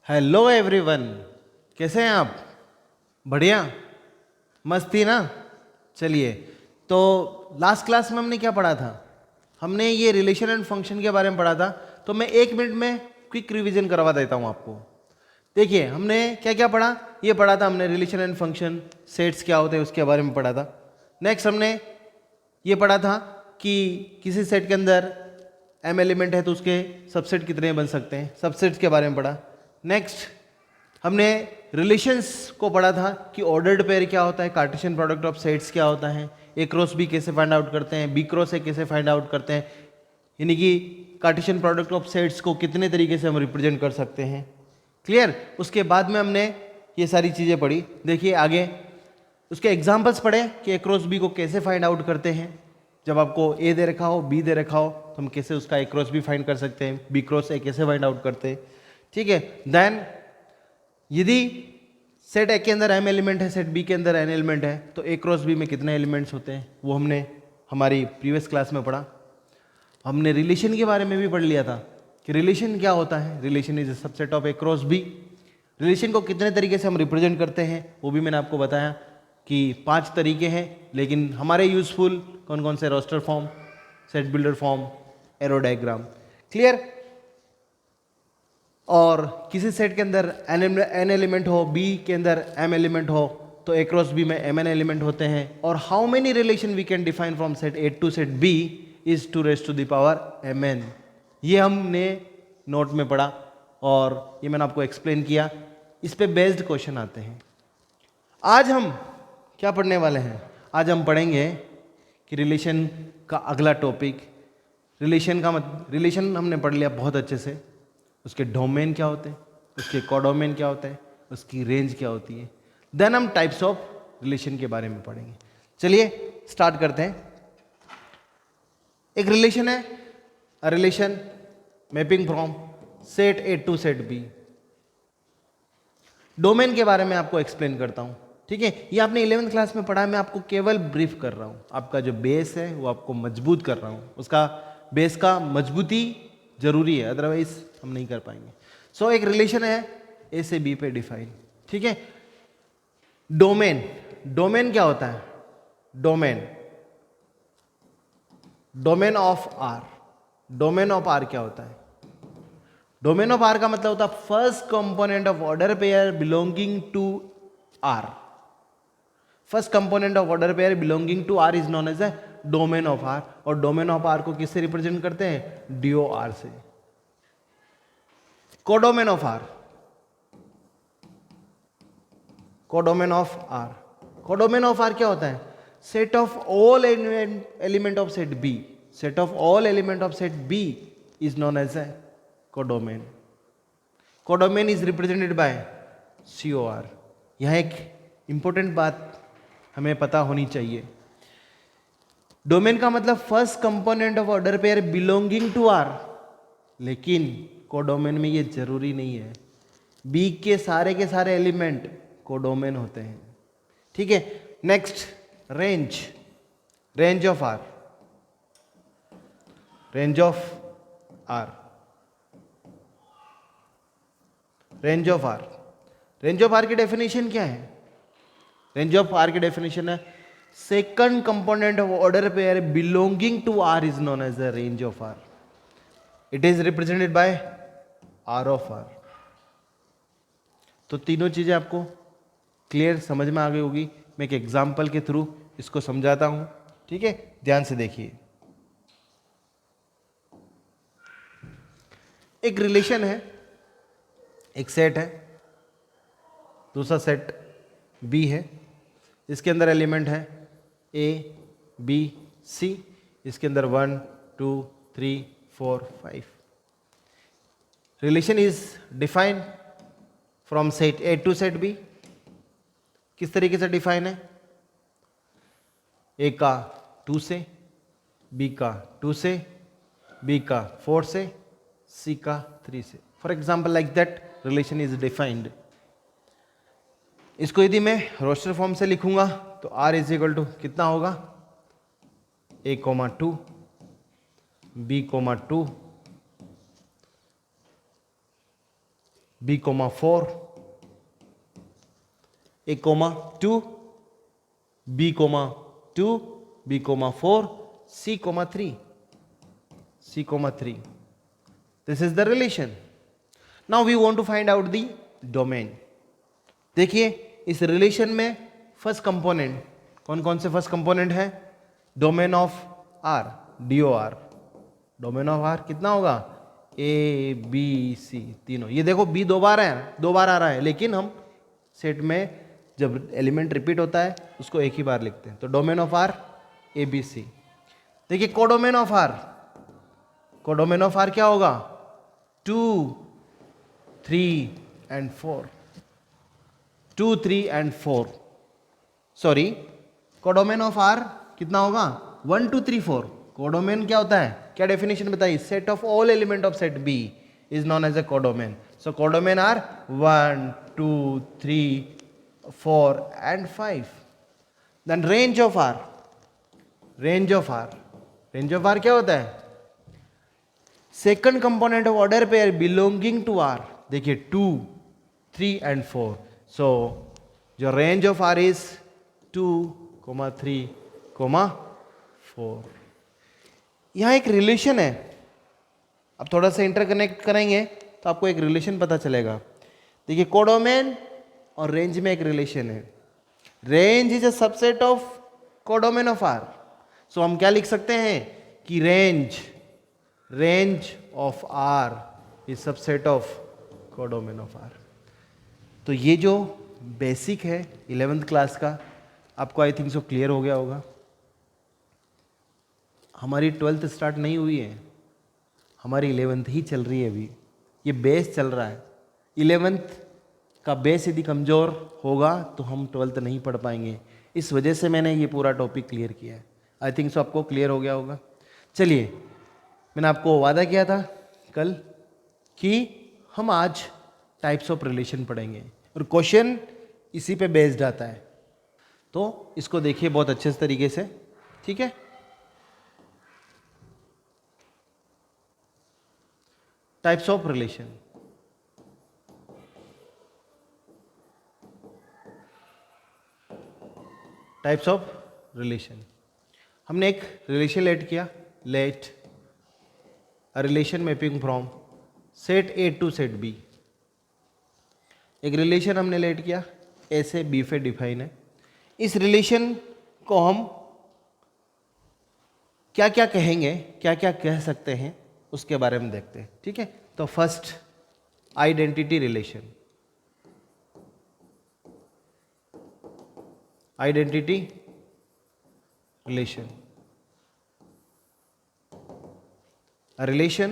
Hello everyone, कैसे हैं आप? बढ़िया, मस्ती ना। चलिए, तो लास्ट क्लास में हमने क्या पढ़ा था? हमने ये रिलेशन एंड फंक्शन के बारे में पढ़ा था। तो मैं 1 मिनट में क्विक रिवीजन करवा देता हूँ आपको। देखिए, हमने क्या क्या पढ़ा? ये पढ़ा था हमने रिलेशन एंड फंक्शन, सेट्स क्या होते हैं उसके बारे में पढ़ा था। नेक्स्ट हमने ये पढ़ा था कि किसी सेट के अंदर m एलिमेंट है तो उसके सबसेट कितने बन सकते हैं, सबसेट्स के बारे में पढ़ा। नेक्स्ट हमने रिलेशंस को पढ़ा था कि ऑर्डर्ड पेयर क्या होता है, कार्टेशियन प्रोडक्ट ऑफ सेट्स क्या होता है, ए क्रॉस बी कैसे फाइंड आउट करते हैं, बी क्रॉस ए कैसे फाइंड आउट करते हैं, यानी कि कार्टेशियन प्रोडक्ट ऑफ सेट्स को कितने तरीके से हम रिप्रेजेंट कर सकते हैं। क्लियर? उसके बाद में हमने ये सारी चीज़ें पढ़ी। देखिए आगे उसके एग्जाम्पल्स पढ़े कि ए क्रॉस बी को कैसे फाइंड आउट करते हैं। जब आपको ए दे रखा हो, बी दे रखा हो, तो हम कैसे उसका ए क्रॉस बी फाइंड कर सकते हैं, बी क्रॉस ए कैसे फाइंड आउट करते हैं। ठीक है। देन यदि सेट ए के अंदर m एलिमेंट है, सेट बी के अंदर n एलिमेंट है, तो ए क्रॉस बी में कितने एलिमेंट्स होते हैं वो हमने हमारी प्रीवियस क्लास में पढ़ा। हमने रिलेशन के बारे में भी पढ़ लिया था कि रिलेशन क्या होता है। Relation is a subset of A cross B. Relation को कितने तरीके से हम रिप्रेजेंट करते हैं वो भी मैंने आपको बताया कि 5 तरीके हैं, लेकिन हमारे यूजफुल कौन कौन से? Roster form, set builder form, arrow diagram. Clear? और किसी सेट के अंदर n एलिमेंट हो, बी के अंदर m एलिमेंट हो, तो ए क्रॉस बी में mn एलिमेंट होते हैं। और how many relation we can define from set A to set B is 2 raised to the power mn। ये हमने नोट में पढ़ा और ये मैंने आपको एक्सप्लेन किया। इस पे बेस्ड क्वेश्चन आते हैं। आज हम क्या पढ़ने वाले हैं? आज हम पढ़ेंगे कि रिलेशन का अगला टॉपिक, रिलेशन हमने पढ़ लिया बहुत अच्छे से। उसके डोमेन क्या होते हैं, उसके कोडोमेन क्या होता है, उसकी रेंज क्या होती है। देन हम टाइप्स ऑफ रिलेशन के बारे में पढ़ेंगे। चलिए स्टार्ट करते हैं। एक रिलेशन है, a relation mapping from set A to set B. Domain के बारे में आपको एक्सप्लेन करता हूं। ठीक है, ये आपने 11th क्लास में पढ़ा है, मैं आपको केवल ब्रीफ कर रहा हूं। आपका जो बेस है वो आपको मजबूत कर रहा हूं। उसका बेस का मजबूती जरूरी है, अदरवाइज हम नहीं कर पाएंगे। सो एक रिलेशन है ए से बी पे डिफाइन। ठीक है। डोमेन, डोमेन क्या होता है? Domain of R. Domain of R क्या होता है? डोमेन ऑफ आर का मतलब होता है first component of order pair belonging to R. First component of order pair belonging to R is known as a domain of R. और domain of R को किससे रिप्रेजेंट करते हैं? डीओ आर से। Codomain of R, codomain of R, codomain of R क्या होता है? Set of all element of set B. Set of all element of set B is known as a codomain. Codomain is represented bye COR। यहां एक important बात हमें पता होनी चाहिए। डोमेन का मतलब first component of order pair belonging to R, लेकिन कोडोमेन में ये जरूरी नहीं है। बी के सारे एलिमेंट कोडोमेन होते हैं। ठीक है। Next, range, range of R, range of R, range of R. Range of R की डेफिनेशन क्या है? रेंज ऑफ आर की डेफिनेशन है second component of order pair belonging to R is known as the range of R. It is represented by R of R. तो तीनों चीजें आपको clear समझ में आ गई होगी। मैं एक एग्जाम्पल के थ्रू इसको समझाता हूं। ठीक है, ध्यान से देखिए। एक रिलेशन है, एक सेट है, दूसरा सेट बी है। इसके अंदर एलिमेंट है ए बी सी। इसके अंदर 1 2 3 4 5। Relation is defined from set A to set B. किस तरीके से डिफाइन है? ए का 2 से, बी का 2 से, बी का 4 से, सी का 3 से। For example like that relation is defined. इसको यदि मैं रोस्टर फॉर्म से लिखूंगा तो R इज इक्वल टू कितना होगा? A, 2 B, 2 B, 4, A, 2, B, 2, B, 4, C, 3, C, 3. This is the relation. Now we want to find out the domain. देखिए इस रिलेशन में फर्स्ट कंपोनेंट कौन कौन से फर्स्ट कंपोनेंट है? Domain of R, DOR. Domain of R कितना होगा? A, B, C तीनों. ये देखो B दो बार आ रहा है, लेकिन हम सेट में जब एलिमेंट रिपीट होता है उसको एक ही बार लिखते हैं. तो डोमेन ऑफ आर ABC. देखिए codomain of R, codomain of R क्या होगा? 2, 3 and 4. 2, 3 and 4. Sorry, codomain of R कितना होगा? 1, 2, 3, 4. कोडोमेन क्या होता है? क्या डेफिनेशन बताइए? Set of all element of set B is known as a codomain. So codomain R 1, 2, 3, 4 and 5. Then range of R. Range of R क्या होता है? Second component of order pair belonging to R. देखिए 2, 3 and 4. सो जो range of R is 2, 3, 4. यहां एक relation है. अब थोड़ा सा इंटरकनेक्ट करेंगे तो आपको एक रिलेशन पता चलेगा. देखिए कोडोमेन और रेंज में एक रिलेशन है. Range is a subset of codomain of R. So हम क्या लिख सकते हैं कि range of R is subset of codomain of R. तो ये जो बेसिक है 11th क्लास का, आपको आई थिंक सो क्लियर हो गया होगा. हमारी 12th स्टार्ट नहीं हुई है, हमारी 11th ही चल रही है अभी. ये बेस चल रहा है. 11th का बेस यदि कमज़ोर होगा तो हम 12th नहीं पढ़ पाएंगे. इस वजह से मैंने ये पूरा टॉपिक क्लियर किया है. आई थिंक सो आपको क्लियर हो गया होगा. चलिए, मैंने आपको वादा किया था कल कि हम आज टाइप्स ऑफ रिलेशन पढ़ेंगे और क्वेश्चन इसी पे बेस्ड आता है. तो इसको देखिए बहुत अच्छे तरीके से, ठीक है. Types of relation. Types of relation. हमने एक रिलेशन लेट किया. Let a relation mapping from set A to set B. एक रिलेशन हमने लेट किया, A से B पे डिफाइन है. इस रिलेशन को हम क्या क्या कहेंगे, क्या क्या कह सकते हैं, उसके बारे में देखते हैं, ठीक है. तो first, identity relation. Identity relation. A relation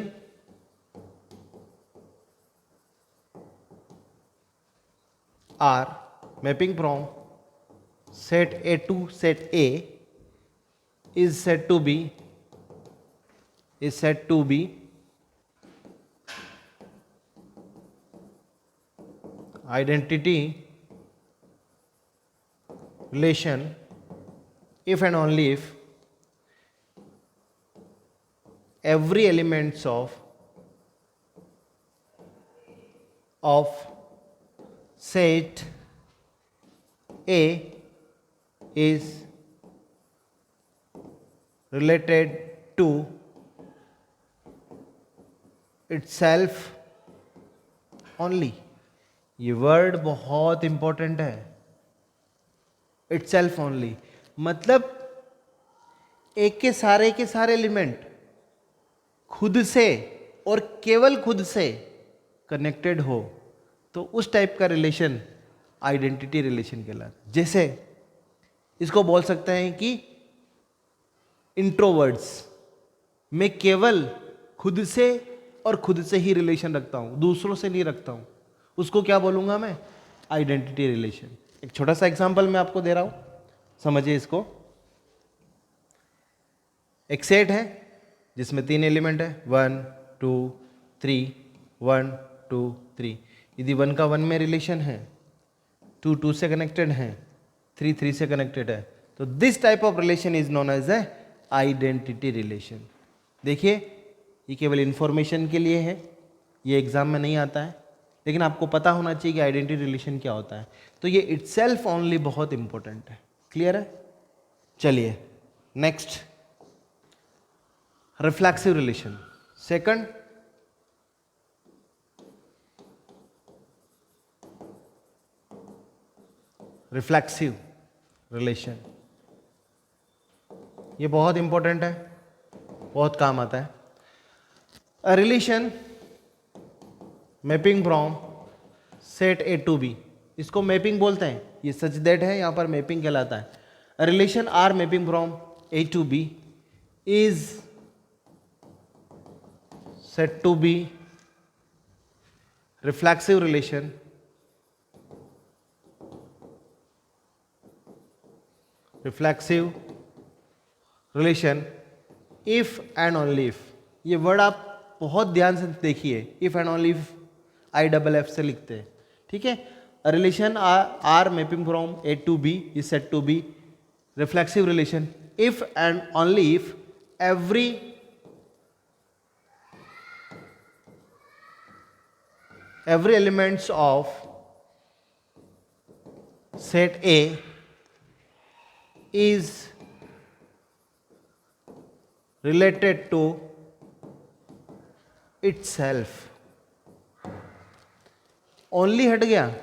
R mapping from set A to set A is said to be identity relation if and only if every elements of set A is related to itself only. ये word बहुत important है. itself only मतलब एक के सारे element खुद से और केवल खुद से कनेक्टेड हो तो उस टाइप का रिलेशन आइडेंटिटी रिलेशन कहलाता है. जैसे इसको बोल सकते हैं कि इंट्रोवर्ड्स, मैं केवल खुद से और खुद से ही रिलेशन रखता हूं, दूसरों से नहीं रखता हूं. उसको क्या बोलूंगा मैं? Identity relation. एक छोटा सा एग्जांपल मैं आपको दे रहा हूं, समझिए इसको. एक सेट है जिसमें 3 एलिमेंट है, 1, 2, 3, 1, 2, 3. यदि 1 का 1 में रिलेशन है, 2 2 से कनेक्टेड है, 3 3 से कनेक्टेड है, तो this type of relation is known as a identity relation. देखिए, ये केवल इंफॉर्मेशन के लिए है, ये एग्जाम में नहीं आता है, लेकिन आपको पता होना चाहिए कि आइडेंटिटी रिलेशन क्या होता है। तो ये इटसेल्फ ओनली बहुत इंपॉर्टेंट है। क्लियर है? चलिए next, reflexive relation. Second, reflexive relation. ये बहुत इंपॉर्टेंट है, बहुत काम आता है। A relation mapping from set A to B, इसको मैपिंग बोलते हैं। ये सच दैट है, यहां पर मैपिंग कहलाता है। A relation R mapping from A to B is set to B reflexive relation if and only if. ये वर्ड आप बहुत ध्यान से देखिए, if and only if IFF से लिखते हैं, ठीक है। Relation R mapping from A to B is set to B reflexive relation if and only if every elements of set A is related to itself। Only हट गया,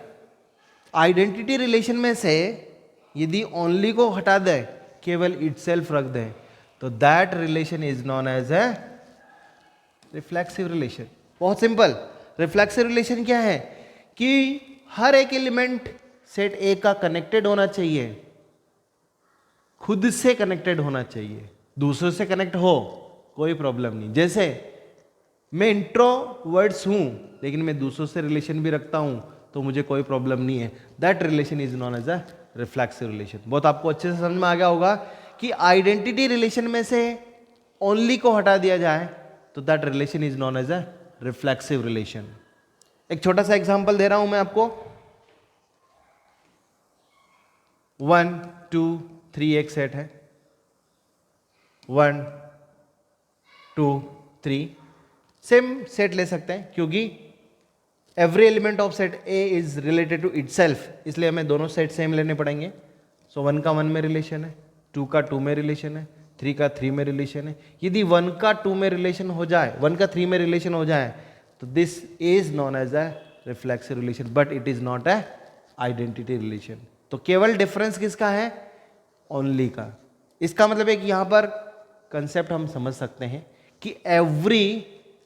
identity relation में से यदि ओनली को हटा दे, केवल इटसेल्फ रख दे, तो that relation is known as a reflexive relation. बहुत सिंपल। रिफ्लेक्सिव रिलेशन क्या है कि हर एक एलिमेंट सेट ए का कनेक्टेड होना चाहिए, खुद से कनेक्टेड होना चाहिए। दूसरों से कनेक्ट हो कोई प्रॉब्लम नहीं। जैसे मैं इंट्रोवर्ड्स हूं लेकिन मैं दूसरों से रिलेशन भी रखता हूं तो मुझे कोई प्रॉब्लम नहीं है। That relation is known as a reflexive relation. बहुत आपको अच्छे से समझ में आ गया होगा कि आइडेंटिटी रिलेशन में से ओनली को हटा दिया जाए तो that relation is known as a reflexive relation. एक छोटा सा एग्जांपल दे रहा हूं मैं आपको। 1 2 3 एक सेट है, 1 2 3 सेम सेट ले सकते हैं क्योंकि every element of set A is related to itself, इसलिए हमें दोनों सेट सेम लेने पड़ेंगे। सो 1 का 1 में रिलेशन है, 2 का 2 में रिलेशन है, 3 का 3 में रिलेशन है। यदि 1 का 2 में रिलेशन हो जाए, 1 का 3 में रिलेशन हो जाए तो this is known as a reflexive relation, but it is not a identity relation. तो केवल डिफरेंस किसका है? ओनली का। इसका मतलब है कि यहां पर कंसेप्ट हम समझ सकते हैं कि every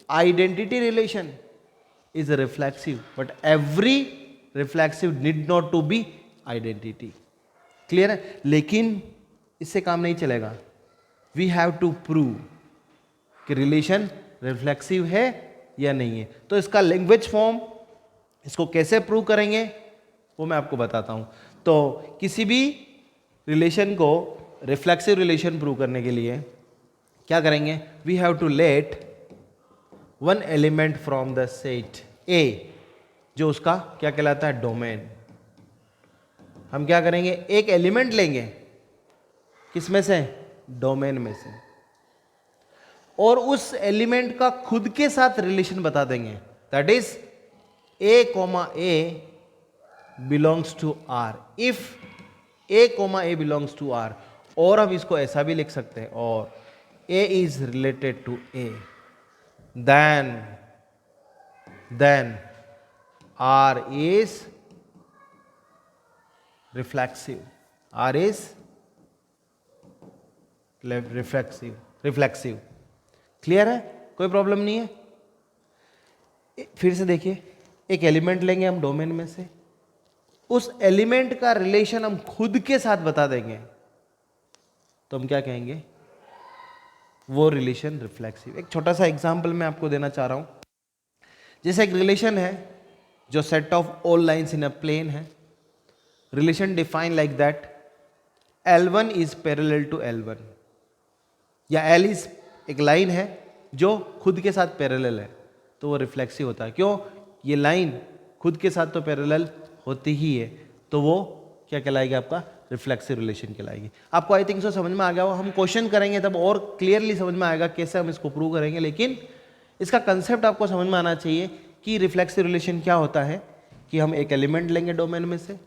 identity relation is a reflexive, but every reflexive need not to be identity। Clear है? लेकिन इससे काम नहीं चलेगा। वी हैव टू प्रूव कि रिलेशन रिफ्लेक्सिव है या नहीं है। तो इसका लैंग्वेज फॉर्म, इसको कैसे प्रूव करेंगे वो मैं आपको बताता हूं। तो किसी भी रिलेशन को रिफ्लेक्सिव रिलेशन प्रूव करने के लिए क्या करेंगे? We have to let one element from the set A, जो उसका क्या कहलाता है? डोमेन। हम क्या करेंगे? एक एलिमेंट लेंगे, किसमें से? डोमेन में से, और उस एलिमेंट का खुद के साथ रिलेशन बता देंगे। That is A comma A belongs to R, if A comma A belongs to R. और हम इसको ऐसा भी लिख सकते हैं, और A is related to A, then R is reflexive। R is reflexive। Clear है? कोई प्रॉब्लम नहीं है। फिर से देखिए, एक एलिमेंट लेंगे हम डोमेन में से, उस एलिमेंट का रिलेशन हम खुद के साथ बता देंगे, तो हम क्या कहेंगे? वो रिलेशन रिफ्लेक्सिव। एक छोटा सा एग्जांपल मैं आपको देना चाह रहा हूं। जैसे एक रिलेशन है जो set of all lines in a plane है। Relation define like that L1 is parallel to L1, या L इज एक लाइन है जो खुद के साथ पैरेलल है, तो वो रिफ्लेक्सिव होता है। क्यों? ये लाइन खुद के साथ तो पैरेलल होती ही है, तो वो क्या कहलाएगी? आपका रिफ्लेक्सिव रिलेशन कहलाएगी। आपको आई थिंक सो समझ में आ गया हो। हम क्वेश्चन करेंगे तब और क्लियरली समझ में आएगा कैसे हम इसको प्रूव करेंगे, लेकिन इसका कंसेप्ट आपको समझ में आना चाहिए कि रिफ्लेक्सिव रिलेशन क्या होता है कि हम एक एलिमेंट लेंगे डोमेन में से,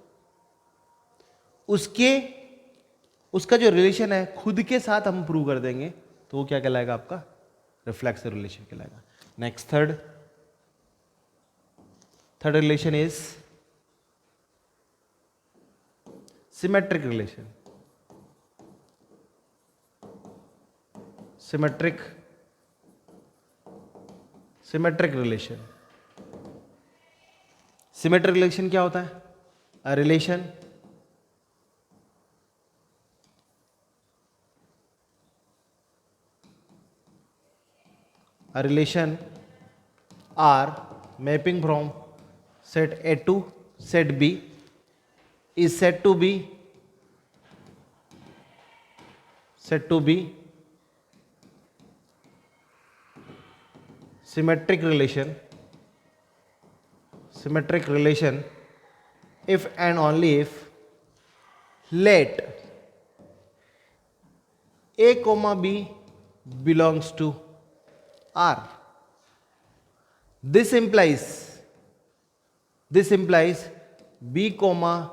उसका जो रिलेशन है खुद के साथ हम प्रूव कर देंगे, तो वो क्या कहलाएगा? आपका रिफ्लेक्सिव रिलेशन कहलाएगा। Next third relation is symmetric relation. Symmetric relation. Symmetric relation क्या होता है? A relation R mapping from set A to set B is said to be symmetric relation if and only if let A comma B belongs to R. This implies B comma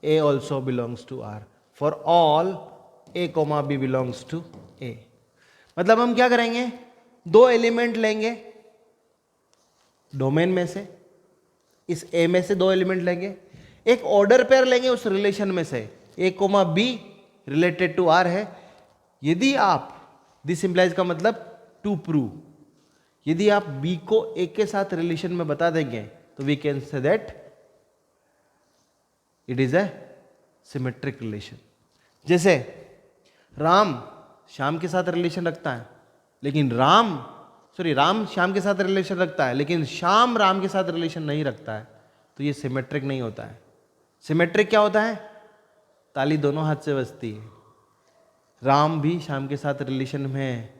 A also belongs to R for all A comma B belongs to A. मतलब हम क्या करेंगे? दो element लेंगे domain में से, इस A में से दो एलिमेंट लेंगे, एक ऑर्डर पेयर लेंगे उस रिलेशन में से, A comma B related to R है। यदि आप, दिस इंप्लाइज का मतलब टू प्रूव, यदि आप B को A के साथ रिलेशन में बता देंगे तो we can say that it is a symmetric relation. जैसे राम श्याम के साथ रिलेशन रखता है, लेकिन राम श्याम के साथ रिलेशन रखता है, लेकिन श्याम राम के साथ रिलेशन नहीं रखता है, तो ये सिमेट्रिक नहीं होता है। सिमेट्रिक क्या होता है? ताली दोनों हाथ से बजती है। राम भी श्याम के साथ रिलेशन में है,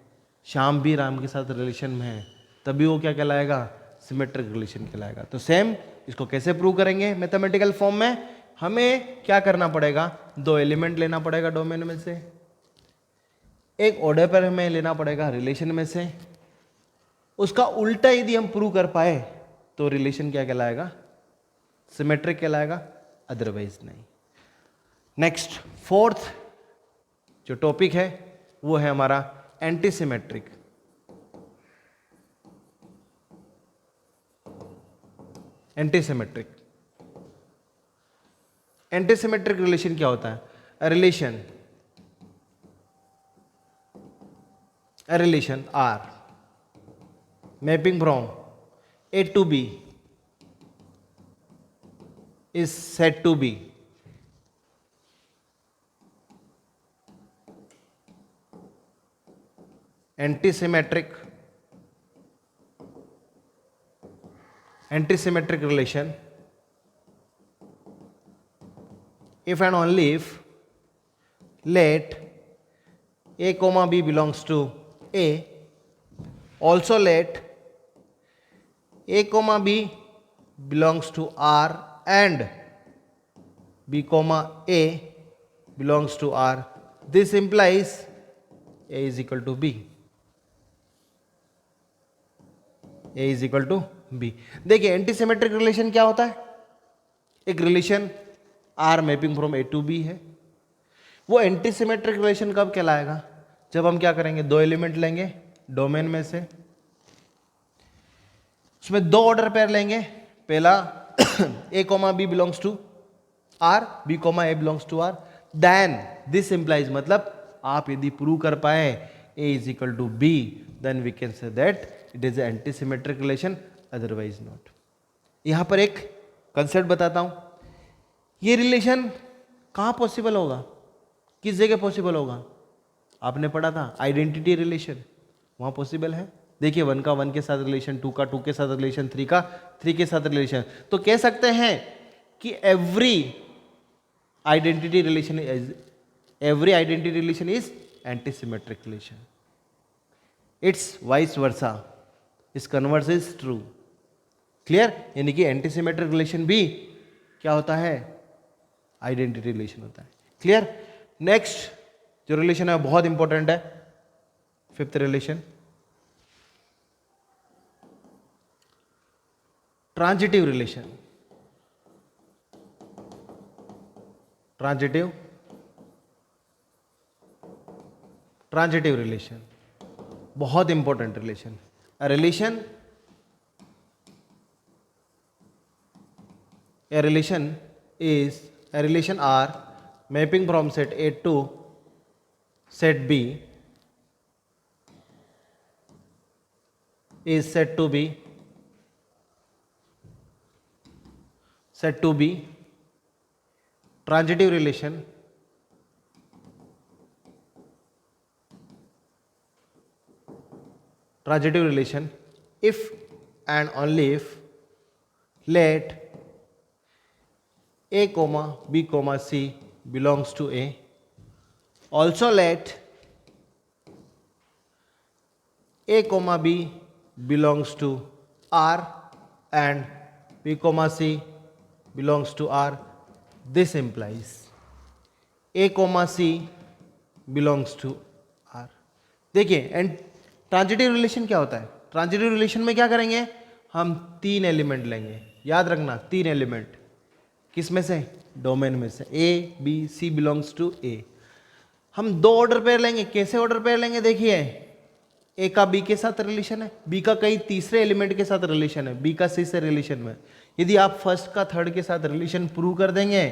श्याम भी राम के साथ रिलेशन में है, तभी वो क्या कहलाएगा? सिमेट्रिक रिलेशन कहलाएगा। तो सेम इसको कैसे प्रूव करेंगे मैथमेटिकल फॉर्म में? हमें क्या करना पड़ेगा? दो एलिमेंट लेना पड़ेगा डोमेन में से, एक ऑर्डर पर हमें लेना पड़ेगा रिलेशन में से। उसका उल्टा यदि हम प्रूव कर पाए तो रिलेशन क्या कहलाएगा? सिमेट्रिक कहलाएगा, अदरवाइज नहीं। नेक्स्ट फोर्थ जो टॉपिक है वो है हमारा एंटीसिमेट्रिक। एंटीसिमेट्रिक रिलेशन क्या होता है? A relation R mapping from A to B is said to be antisymmetric relation if and only if let A comma B belongs to A, also let A comma B belongs to R and B comma A belongs to R. This implies A is equal to B. A is equal to B. देखिए antisymmetric relation क्या होता है? एक relation R mapping from A to B है। वो antisymmetric relation कब कहलाएगा? जब हम क्या करेंगे? दो एलिमेंट लेंगे डोमेन में से, उसमें दो ऑर्डर पेयर लेंगे। पहला A comma B belongs to R, B comma A belongs to R, then this implies, मतलब आप यदि प्रूव कर पाए A is equal to B, then we can say that it is antisymmetric relation, otherwise not. यहां पर एक concept बताता हूं, ये रिलेशन कहां पॉसिबल होगा, किस जगह पॉसिबल होगा? आपने पढ़ा था आइडेंटिटी रिलेशन, वहां पॉसिबल है। देखिए 1 का 1 के साथ रिलेशन, 2 का 2 के साथ रिलेशन, 3 का 3 के साथ रिलेशन। तो कह सकते हैं कि every identity relation is antisymmetric relation. It's vice versa, इस कन्वर्स इज ट्रू। क्लियर? यानी कि एंटीसिमेट्रिक रिलेशन भी क्या होता है? आइडेंटिटी रिलेशन होता है। क्लियर? नेक्स्ट जो रिलेशन है बहुत इंपॉर्टेंट है, fifth relation, transitive relation, transitive relation, बहुत important relation. A relation R mapping from set A to set B is said to be transitive relation if and only if let A, B, C belongs to A. Also let A, B belongs to R and B, C belongs to R. This implies A, C belongs to R. देखिए, and transitive relation क्या होता है? Transitive relation में क्या करेंगे? हम 3 element लेंगे, याद रखना 3 एलिमेंट। किस में से? डोमेन में से। A, B, C belongs to A। हम 2 ऑर्डर पेयर लेंगे। कैसे ऑर्डर पेयर लेंगे? देखिए, A का B के साथ रिलेशन है, B का कई तीसरे एलिमेंट के साथ रिलेशन है, B का C से रिलेशन में। यदि आप फर्स्ट का थर्ड के साथ रिलेशन प्रूव कर देंगे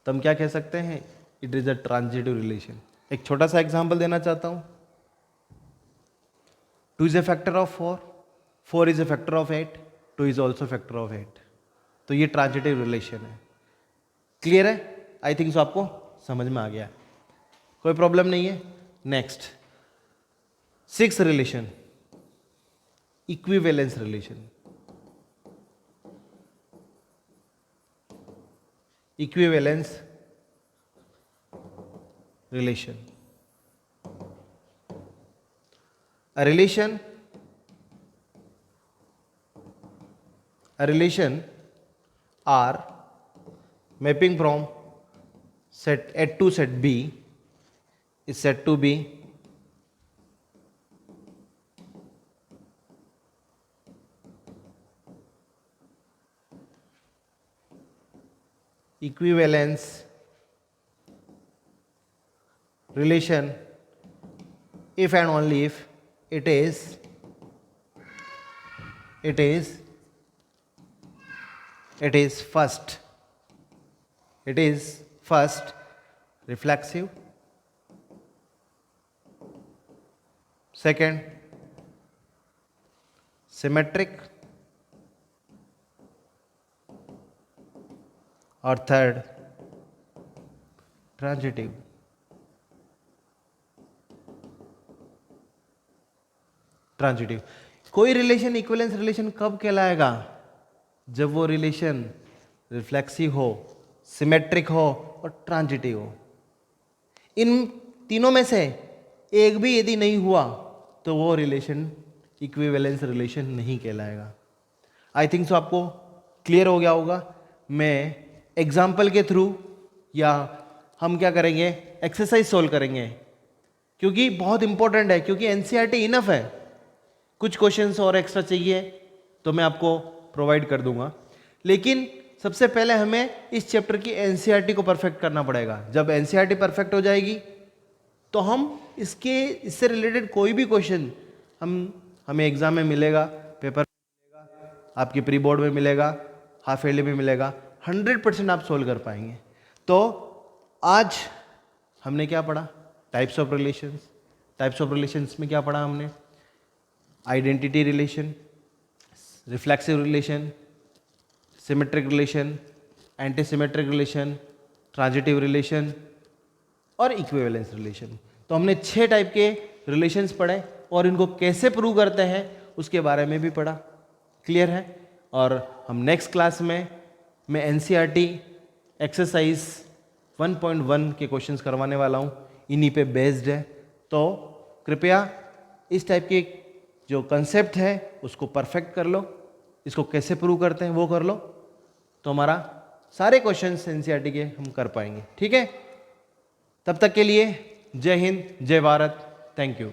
तो हम क्या कह सकते हैं? It is a transitive relation. एक छोटा सा एग्जांपल देना चाहता हूं। 2 is a factor of 4, 4 is a factor of 8, 2 is also factor of 8। तो ये ट्रांजिटिव रिलेशन है। क्लियर है? आई थिंक सो आपको समझ में आ गया, कोई प्रॉब्लम नहीं है। Next 6 relation, equivalence relation. Equivalence relation, a relation R mapping from set A to set B is said to be equivalence relation if and only if it is first reflexive, second symmetric, और third transitive. कोई relation equivalence relation कब कहलाएगा? जब वो relation reflexive हो, symmetric हो और transitive हो। इन तीनों में से एक भी यदि नहीं हुआ तो वो रिलेशन इक्विवेलेंस रिलेशन नहीं कहलाएगा। आई थिंक सो आपको क्लियर हो गया होगा। मैं एग्जाम्पल के थ्रू या हम क्या करेंगे, एक्सरसाइज सोल्व करेंगे, क्योंकि बहुत इंपॉर्टेंट है, क्योंकि एनसीईआरटी इनफ है। कुछ क्वेश्चंस और एक्स्ट्रा चाहिए तो मैं आपको प्रोवाइड कर दूंगा, लेकिन सबसे पहले हमें इस चैप्टर की एनसीईआरटी को परफेक्ट करना पड़ेगा। जब एनसीईआरटी परफेक्ट हो जाएगी तो हम इससे रिलेटेड कोई भी क्वेश्चन हमें एग्जाम में मिलेगा, पेपर में मिलेगा, आपके प्री बोर्ड में मिलेगा, हाफ ईयरली में मिलेगा, 100% आप सोल्व कर पाएंगे। तो आज हमने क्या पढ़ा? टाइप्स ऑफ रिलेशंस में क्या पढ़ा हमने? Identity relation, reflexive relation, symmetric relation, anti symmetric relation, transitive relation और इक्विवेलेंस रिलेशन। तो हमने 6 टाइप के रिलेशंस पढ़े और इनको कैसे प्रूव करते हैं उसके बारे में भी पढ़ा। क्लियर है? और हम नेक्स्ट क्लास में मैं एनसीईआरटी एक्सरसाइज 1.1 के क्वेश्चंस करवाने वाला हूँ, इन्हीं पे बेस्ड है। तो कृपया इस टाइप के जो कंसेप्ट है उसको परफेक्ट कर लो, इसको कैसे प्रूव करते हैं वो कर लो, तो हमारा सारे क्वेश्चंस एनसीईआरटी के हम कर पाएंगे। ठीक है? तब तक के लिए जय हिंद, जय भारत, थैंक यू।